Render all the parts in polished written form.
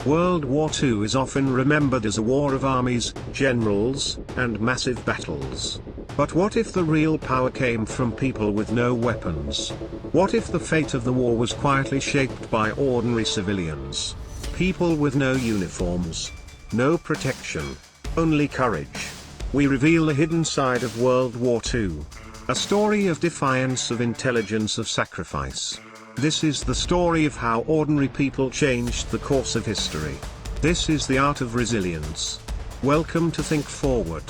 World War II is often remembered as a war of armies, generals, and massive battles. But what if the real power came from people with no weapons? What if the fate of the war was quietly shaped by ordinary civilians? People with no uniforms, no protection, only courage. We reveal the hidden side of World War II. A story of defiance, of intelligence, of sacrifice. This is the story of how ordinary people changed the course of history. This is the art of resilience. Welcome to Think Forward.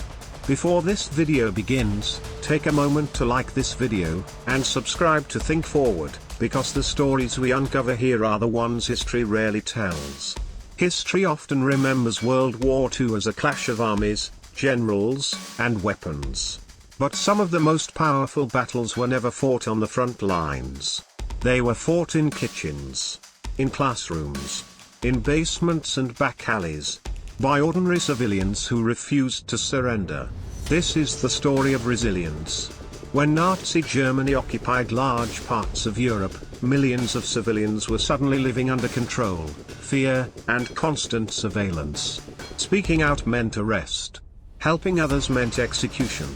Before this video begins, take a moment to like this video, and subscribe to Think Forward, because the stories we uncover here are the ones history rarely tells. History often remembers World War II as a clash of armies, generals, and weapons. But some of the most powerful battles were never fought on the front lines. They were fought in kitchens, in classrooms, in basements and back alleys, by ordinary civilians who refused to surrender. This is the story of resilience. When Nazi Germany occupied large parts of Europe, millions of civilians were suddenly living under control, fear, and constant surveillance. Speaking out meant arrest. Helping others meant execution.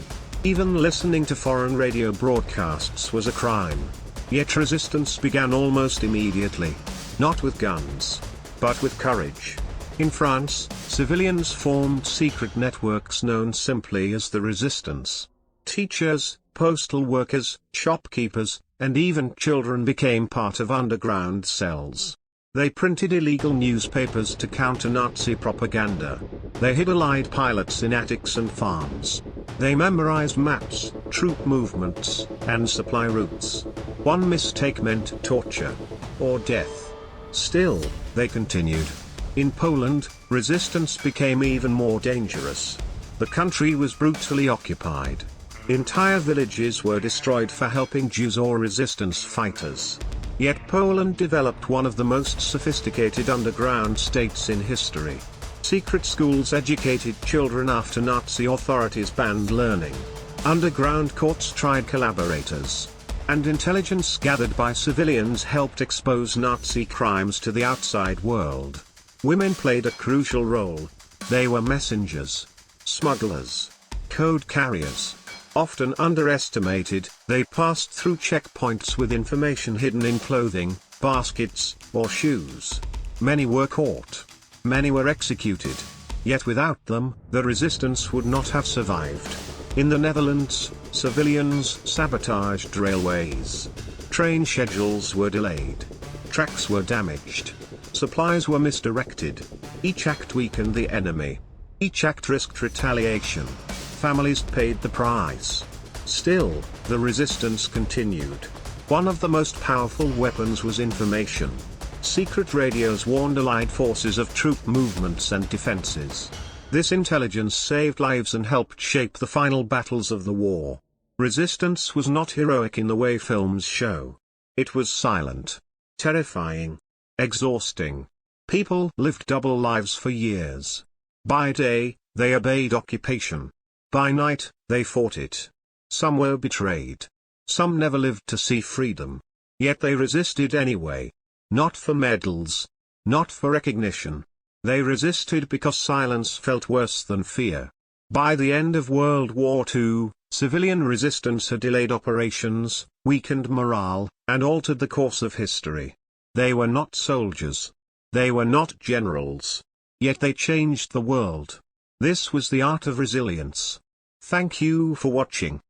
Even listening to foreign radio broadcasts was a crime. Yet resistance began almost immediately. Not with guns, but with courage. In France, civilians formed secret networks known simply as the resistance. Teachers, postal workers, shopkeepers, and even children became part of underground cells. They printed illegal newspapers to counter Nazi propaganda. They hid Allied pilots in attics and farms. They memorized maps, troop movements, and supply routes. One mistake meant torture or death. Still, they continued. In Poland, resistance became even more dangerous. The country was brutally occupied. Entire villages were destroyed for helping Jews or resistance fighters. Yet Poland developed one of the most sophisticated underground states in history. Secret schools educated children after Nazi authorities banned learning. Underground courts tried collaborators. And intelligence gathered by civilians helped expose Nazi crimes to the outside world. Women played a crucial role. They were messengers, smugglers, code carriers. Often underestimated, they passed through checkpoints with information hidden in clothing, baskets, or shoes. Many were caught. Many were executed. Yet without them, the resistance would not have survived. In the Netherlands, civilians sabotaged railways. Train schedules were delayed. Tracks were damaged. Supplies were misdirected. Each act weakened the enemy. Each act risked retaliation. Families paid the price. Still, the resistance continued. One of the most powerful weapons was information. Secret radios warned Allied forces of troop movements and defenses. This intelligence saved lives and helped shape the final battles of the war. Resistance was not heroic in the way films show. It was silent, terrifying, exhausting. People lived double lives for years. By day, they obeyed occupation. By night, they fought it. Some were betrayed. Some never lived to see freedom. Yet they resisted anyway. Not for medals. Not for recognition. They resisted because silence felt worse than fear. By the end of World War II, civilian resistance had delayed operations, weakened morale, and altered the course of history. They were not soldiers. They were not generals. Yet they changed the world. This was the art of resilience. Thank you for watching.